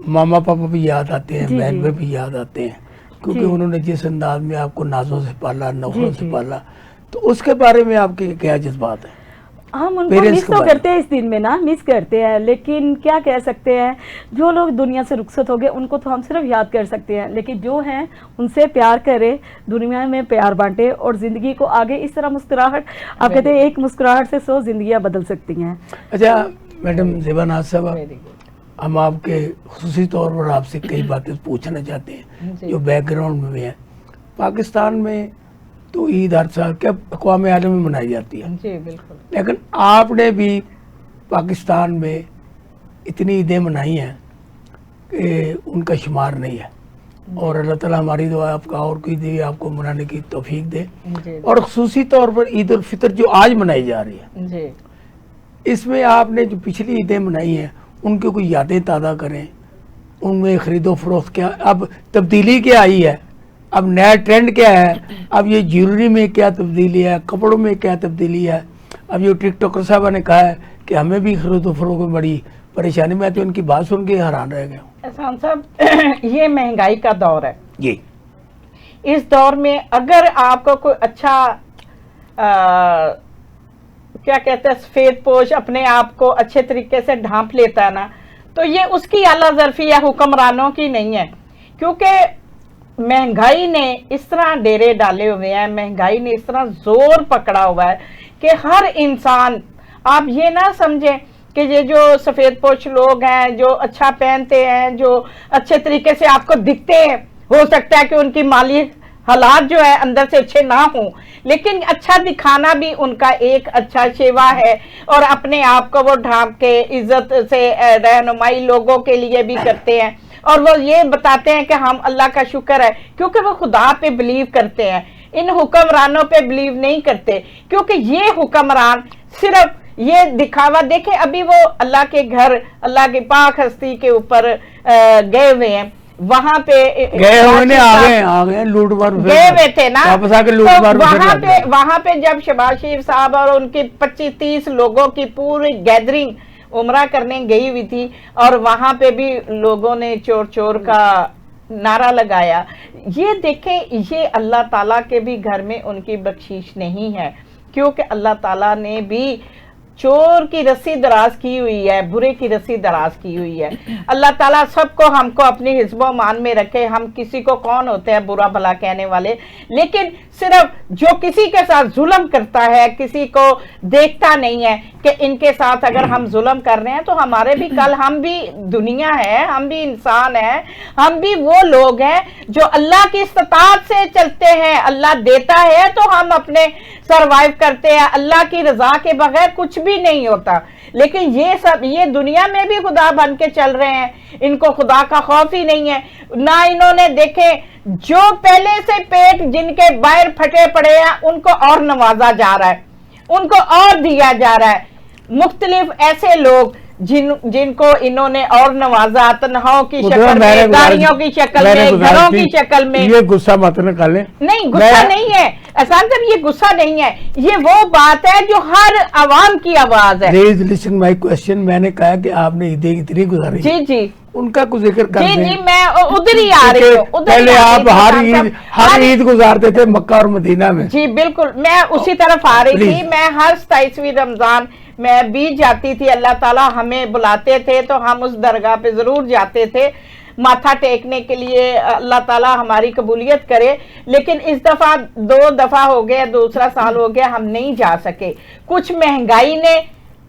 ماما پاپا بھی یاد آتے ہیں, بہن بھائی بھی یاد آتے ہیں, کیونکہ انہوں نے جس انداز میں آپ کو نازوں سے پالا, نخلوں سے پالا, تو اس کے بارے میں آپ کے کیا جذبات ہیں؟ ہم ان کو مس تو کرتے ہیں اس دن میں نا, مس کرتے ہیں, لیکن کیا کہہ سکتے ہیں, جو لوگ دنیا سے رخصت ہو گئے ان کو تو ہم صرف یاد کر سکتے ہیں, لیکن جو ہیں ان سے پیار کرے, دنیا میں پیار بانٹے, اور زندگی کو آگے اس طرح مسکراہٹ, آپ کہتے ہیں ایک مسکراہٹ سے 100 زندگیاں بدل سکتی ہیں. اچھا میڈم زیبا ناز صاحبہ, ہم آپ کے خصوصی طور پر آپ سے کئی باتیں پوچھنا چاہتے ہیں جو بیک گراؤنڈ میں بھی ہیں. پاکستان میں تو عید ہر سال کیا اقوام عالم میں منائی جاتی ہے, جی بالکل, لیکن آپ نے بھی پاکستان میں اتنی عیدیں منائی ہیں کہ ان کا شمار نہیں ہے, اور اللہ تعالیٰ ہماری دعا آپ کا اور کوئی دے, آپ کو منانے کی توفیق دے. اور خصوصی طور پر عید الفطر جو آج منائی جا رہی ہے, اس میں آپ نے جو پچھلی عیدیں منائی ہیں ان کی کوئی یادیں تازہ کریں, ان میں خرید و فروخت کیا, اب تبدیلی کیا آئی ہے اب نیا ٹرینڈ کیا ہے, اب یہ جیولری میں کیا تبدیلی ہے, کپڑوں میں کیا تبدیلی ہے. اب یہ ٹک ٹاکر صاحبہ نے کہا ہے کہ ہمیں بھی خرید و فروخت میں بڑی پریشانی میں آتی ہے, ان کی بات سن کے حیران رہ گیا. احسان صاحب, یہ مہنگائی کا دور ہے. جی, اس دور میں اگر آپ کو کوئی اچھا کیا کہتے ہیں سفید پوش اپنے آپ کو اچھے طریقے سے ڈھانپ لیتا ہے نا, تو یہ اس کی اعلیٰ ظرفی یا حکمرانوں کی نہیں ہے. کیونکہ مہنگائی نے اس طرح ڈیرے ڈالے ہوئے ہیں, مہنگائی نے اس طرح زور پکڑا ہوا ہے کہ ہر انسان, آپ یہ نہ سمجھیں کہ یہ جو سفید پوش لوگ ہیں, جو اچھا پہنتے ہیں, جو اچھے طریقے سے آپ کو دکھتے ہیں, ہو سکتا ہے کہ ان کی مالی حالات جو ہے اندر سے اچھے نہ ہوں, لیکن اچھا دکھانا بھی ان کا ایک اچھا شیوا ہے, اور اپنے آپ کو وہ ڈھانپ کے عزت سے رہنمائی لوگوں کے لیے بھی کرتے ہیں, اور وہ یہ بتاتے ہیں کہ ہم اللہ کا شکر ہے, کیونکہ وہ خدا پہ بلیو کرتے ہیں, ان حکمرانوں پہ بلیو نہیں کرتے. کیونکہ یہ حکمران صرف یہ دکھاوا, دیکھیں ابھی وہ اللہ کے گھر, اللہ کی پاک ہستی کے اوپر گئے ہوئے ہیں, وہاں پہ گئے ہوئے لوٹ مار گئے ہوئے تھے نا, تو وہاں پہ جب شہباز شریف صاحب اور ان کی 25-30 لوگوں کی پوری گیدرنگ عمرہ کرنے گئی ہوئی تھی, اور وہاں پہ بھی لوگوں نے چور چور کا نعرہ لگایا. یہ دیکھیں, یہ اللہ تعالیٰ کے بھی گھر میں ان کی بخشش نہیں ہے, کیونکہ اللہ تعالیٰ نے بھی چور کی رسی دراز کی ہوئی ہے, برے کی رسی دراز کی ہوئی ہے. اللہ تعالیٰ سب کو, ہم کو اپنی حزب و مان میں رکھے. ہم کسی کو کون ہوتے ہیں برا بھلا کہنے والے, لیکن صرف جو کسی کے ساتھ ظلم کرتا ہے, کسی کو دیکھتا نہیں ہے کہ ان کے ساتھ اگر ہم ظلم کر رہے ہیں تو ہمارے بھی کل, ہم بھی دنیا ہے, ہم بھی انسان ہیں, ہم بھی وہ لوگ ہیں جو اللہ کی استطاعت سے چلتے ہیں. اللہ دیتا ہے تو ہم اپنے سروائیو کرتے ہیں, اللہ کی رضا کے بغیر کچھ بھی نہیں ہوتا. لیکن یہ سب, یہ دنیا میں بھی خدا بن کے چل رہے ہیں, ان کو خدا کا خوف ہی نہیں ہے. نہ انہوں نے دیکھے جو پہلے سے پیٹ جن کے باہر پھٹے پڑے ہیں ان کو اور نوازا جا رہا ہے, ان کو اور دیا جا رہا ہے. مختلف ایسے لوگ جن کو انہوں نے اور نوازا, تنہاؤں کی شکل میں, گاڑیوں کی شکل میں, گھروں کی شکل میں. یہ غصہ مت نکالیں. نہیں, غصہ نہیں ہے احسان صاحب, یہ غصہ نہیں ہے, یہ وہ بات ہے جو ہر عوام کی آواز ہے. Please listen my question. میں نے کہا کہ آپ نے عیدیں اتنی گزاری, جی جی, ان کا کچھ ذکر کر دیں. جی میں ادھر ہی آ رہی ہوں. پہلے آپ ہر عید گزارتے تھے مکہ اور مدینہ میں. جی بالکل, میں اسی طرف آ رہی تھی. میں ہر 27ویں رمضان میں بھی جاتی تھی, اللہ تعالیٰ ہمیں بلاتے تھے تو ہم اس درگاہ پہ ضرور جاتے تھے ماتھا ٹیکنے کے لیے. اللہ تعالیٰ ہماری قبولیت کرے. لیکن اس دفعہ 2 دفعہ ہو گیا, دوسرا سال ہو گیا, ہم نہیں جا سکے. کچھ مہنگائی نے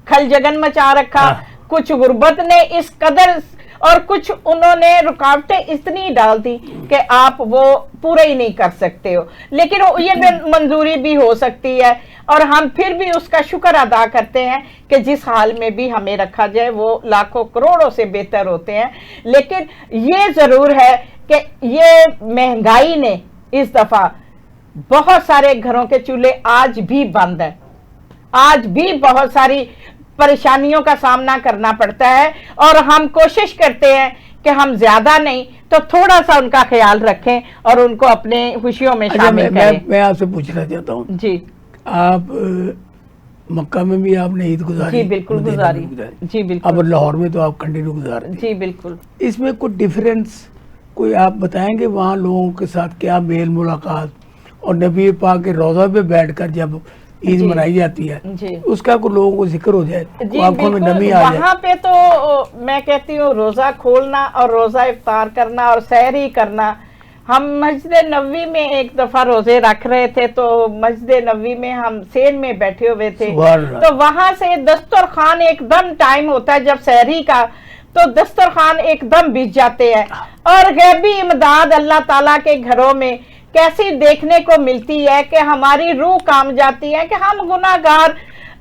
کھل جگن مچا رکھا, کچھ غربت نے اس قدر, اور کچھ انہوں نے رکاوٹیں اتنی ڈال دی کہ آپ وہ پورا ہی نہیں کر سکتے ہو. لیکن یہ منظوری بھی ہو سکتی ہے, اور ہم پھر بھی اس کا شکر ادا کرتے ہیں کہ جس حال میں بھی ہمیں رکھا جائے وہ لاکھوں کروڑوں سے بہتر ہوتے ہیں. لیکن یہ ضرور ہے کہ یہ مہنگائی نے اس دفعہ بہت سارے گھروں کے چولہے آج بھی بند ہیں, آج بھی بہت ساری پریشانیوں کا سامنا کرنا پڑتا ہے, اور ہم کوشش کرتے ہیں کہ ہم زیادہ نہیں تو تھوڑا سا ان کا خیال رکھیں اور ان کو اپنے خوشیوں میں شامل کریں. میں آپ سے پوچھنا چاہتا ہوں, جی آپ مکہ میں بھی آپ نے عید گزاری؟ جی بالکل گزاری. جی بالکل. اب لاہور میں تو آپ کنٹینیو گزار رہے ہیں. جی بالکل. اس میں کوئی ڈیفرنس کوئی آپ بتائیں گے وہاں لوگوں کے ساتھ کیا میل ملاقات, اور نبی پاک کے روضہ پہ بیٹھ کر جب عید منائی جاتی ہے اس کا کوئی لوگوں کو ذکر ہو جائے, آنکھوں میں نمی آ جائے. وہاں پہ تو میں کہتی ہوں روزہ کھولنا اور روزہ افطار کرنا اور سحری کرنا. ہم مسجد نبوی میں ایک دفعہ روزے رکھ رہے تھے, تو مسجد نبوی میں ہم سین میں بیٹھے ہوئے تھے, تو وہاں سے دسترخوان ایک دم ٹائم ہوتا ہے جب سحری کا, تو دسترخوان ایک دم بچ جاتے ہیں, اور غیبی امداد اللہ تعالیٰ کے گھروں میں کیسی دیکھنے کو ملتی ہے کہ ہماری روح کام جاتی ہے کہ ہم گناہگار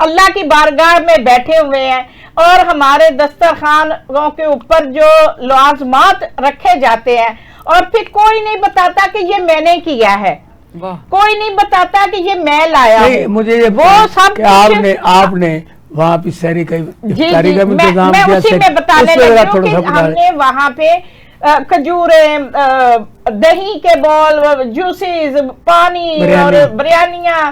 اللہ کی بارگاہ میں بیٹھے ہوئے ہیں, اور ہمارے دسترخوانوں کے اوپر جو لوازمات رکھے جاتے ہیں, اور پھر کوئی نہیں بتاتا کہ یہ میں نے کیا ہے, کوئی نہیں بتاتا کہ یہ میں لایا ہوں. مجھے یہ وہ سب آپ نے وہاں پہ سحری کا افطاری کا انتظام کیا, میں اسی میں بتانے لگی ہوں کہ ہم نے وہاں پہ کھجوریں, दही के बॉल, जूसेस, पानी और बिरयानियाँ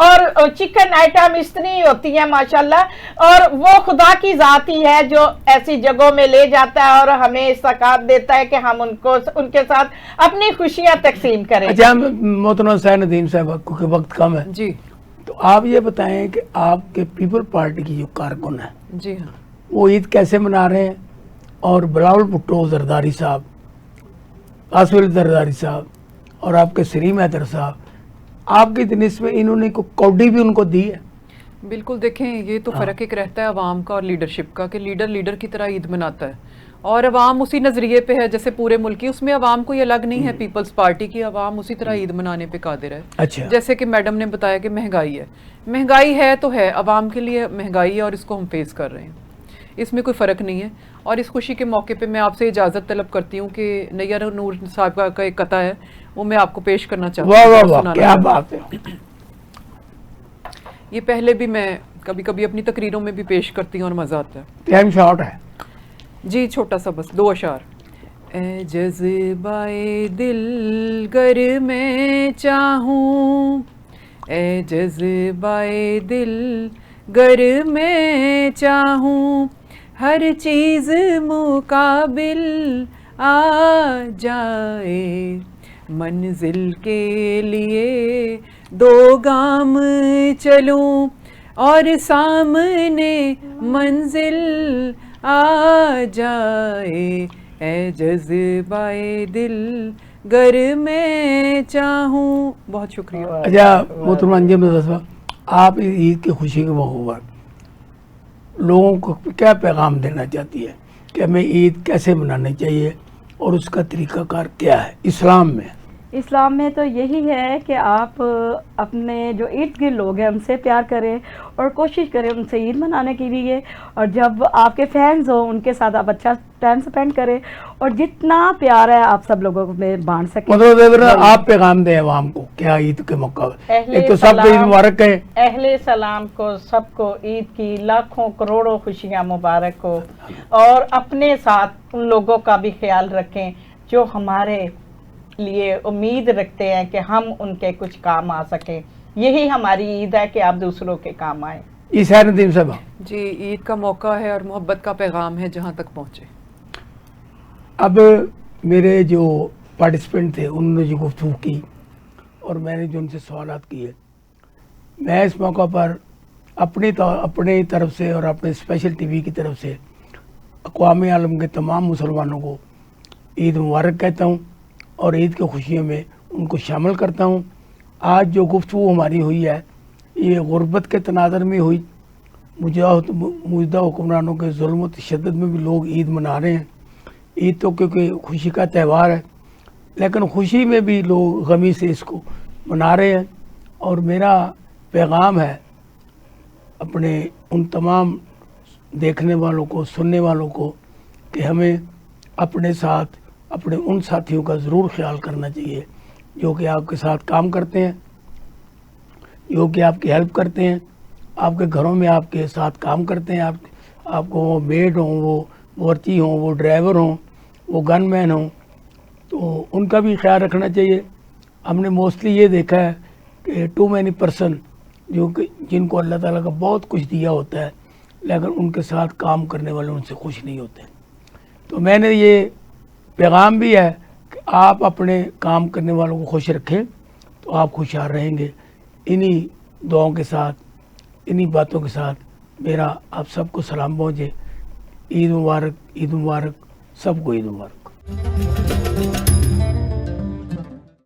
और चिकन आइटम इतनी होती है माशाल्लाह। और वो खुदा की जात ही है जो ऐसी जगहों में ले जाता है और हमें सकात देता है कि हम उनके साथ अपनी खुशियाँ तकसीम करें। अच्छा मोहतरम हुसैन नदीम साहब, क्योंकि वक्त कम है, जी तो आप ये बताएं कि आपके पीपल पार्टी की जो कारकुन है जी हाँ, वो ईद कैसे मना रहे हैं, और बिलावल भुट्टो जरदारी साहब, आसफल जरदारी साहब और आपके सलीम हैदर साहब, आपकी तनिस में इन्होंने को कौडी भी उनको दी है? बिल्कुल। देखें, ये तो फ़र्क एक रहता है अवाम का और लीडरशिप का, कि लीडर की तरह ईद मनाता है और अवाम उसी नज़रिए पे है जैसे पूरे मुल्क की। उसमें अवाम कोई अलग नहीं है पीपल्स पार्टी की, अवाम उसी तरह ईद मनाने पे कादिर है। अच्छा, जैसे कि मैडम ने बताया कि महंगाई है तो है, अवाम के लिए महंगाई है और इसको हम फेस कर रहे हैं, इसमें कोई फ़र्क नहीं है। और इस खुशी के मौके पे मैं आपसे इजाज़त तलब करती हूँ कि नैयर नूर साहब का एक कथा है, वो मैं आपको पेश करना चाहती वाह हूँ। वाह सुनाना वाह, क्या चाहती बात है। हूँ। ये पहले भी मैं कभी कभी अपनी तकरीरों में भी पेश करती हूँ और मज़ा आता है। टाइम शॉर्ट है जी, छोटा सा बस 2 अशार। ए जज़्बाए दिल गर मैं चाहूँ, ए जज़्बाए दिल गर मैं चाहूँ, हर चीज़ मुकाबिल आ जाए, मंजिल के लिए 2 गाम चलूँ और सामने मंजिल आ जाए, ए जज़्बाए दिल गर मैं चाहूँ। बहुत शुक्रिया। अच्छा मोहतरम अंजुम रज़ा साहब, आप इस ईद की खुशी के मौके पर लोगों को क्या पैगाम देना चाहती है कि हमें ईद कैसे मनानी चाहिए और उसका तरीक़ाकार क्या है इस्लाम में? इस्लाम में तो यही है कि आप अपने जो इर्द गिर्द लोग हैं उनसे प्यार करें और कोशिश करें उनसे ईद मनाने के लिए, और जब आपके फैंस हो उनके साथ आप अच्छा टाइम स्पेंड करें और जितना प्यार है आप सब लोगों में बांट सकें। मतलब आप पैगाम दें अवाम को क्या ईद के मौका पर? एक तो सबको ईद मुबारक कहें, अहले सलाम को सबको ईद की लाखों करोड़ों खुशियाँ मुबारक हो, और अपने साथ उन लोगों का भी ख्याल रखें जो हमारे लिए उम्मीद रखते हैं कि हम उनके कुछ काम आ सकें। यही हमारी ईद है कि आप दूसरों के काम आए। ईसार नदीम साहब, जी, ईद का मौका है और मोहब्बत का पैगाम है जहाँ तक पहुँचे। अब मेरे जो पार्टिसिपेंट थे उन्होंने जो गुफ्तगू की और मैंने जो उनसे सवालात किए, मैं इस मौका पर अपनी तरफ से और अपने स्पेशल टीवी की तरफ से अक़वाम आलम के तमाम मुसलमानों को ईद मुबारक कहता हूँ और ईद की खुशियों में उनको शामिल करता हूँ। आज जो गुफ्तगू हमारी हुई है ये गुर्बत के तनाज़र में हुई, मौजूदा हुक्मरानों के जुल्म व तशद्दुद में भी लोग ईद मना रहे हैं। ईद तो क्योंकि खुशी का त्यौहार है, लेकिन खुशी में भी लोग गमी से इसको मना रहे हैं। और मेरा पैगाम है अपने उन तमाम देखने वालों को, सुनने वालों को, कि हमें अपने साथ अपने उन साथियों का ज़रूर ख्याल करना चाहिए जो कि आपके साथ काम करते हैं, जो कि आपकी हेल्प करते हैं, आपके घरों में आपके साथ काम करते हैं। आपको वो मेड हों, वो वर्ती हों, वो ड्राइवर हों, वो गनमैन हों, तो उनका भी ख्याल रखना चाहिए। हमने मोस्टली ये देखा है कि टू मैनी पर्सन जो कि जिनको अल्लाह ताला का बहुत कुछ दिया होता है लेकिन उनके साथ काम करने वाले उनसे खुश नहीं होते। तो मैंने ये पैगाम भी है कि आप अपने काम करने वालों को खुश रखें तो आप खुशहाल रहेंगे। इन्हीं दुआओं के साथ, इन्हीं बातों के साथ मेरा आप सबको सलाम पहुँचे। ईद मुबारक, ईद मुबारक, सबको ईद मुबारक।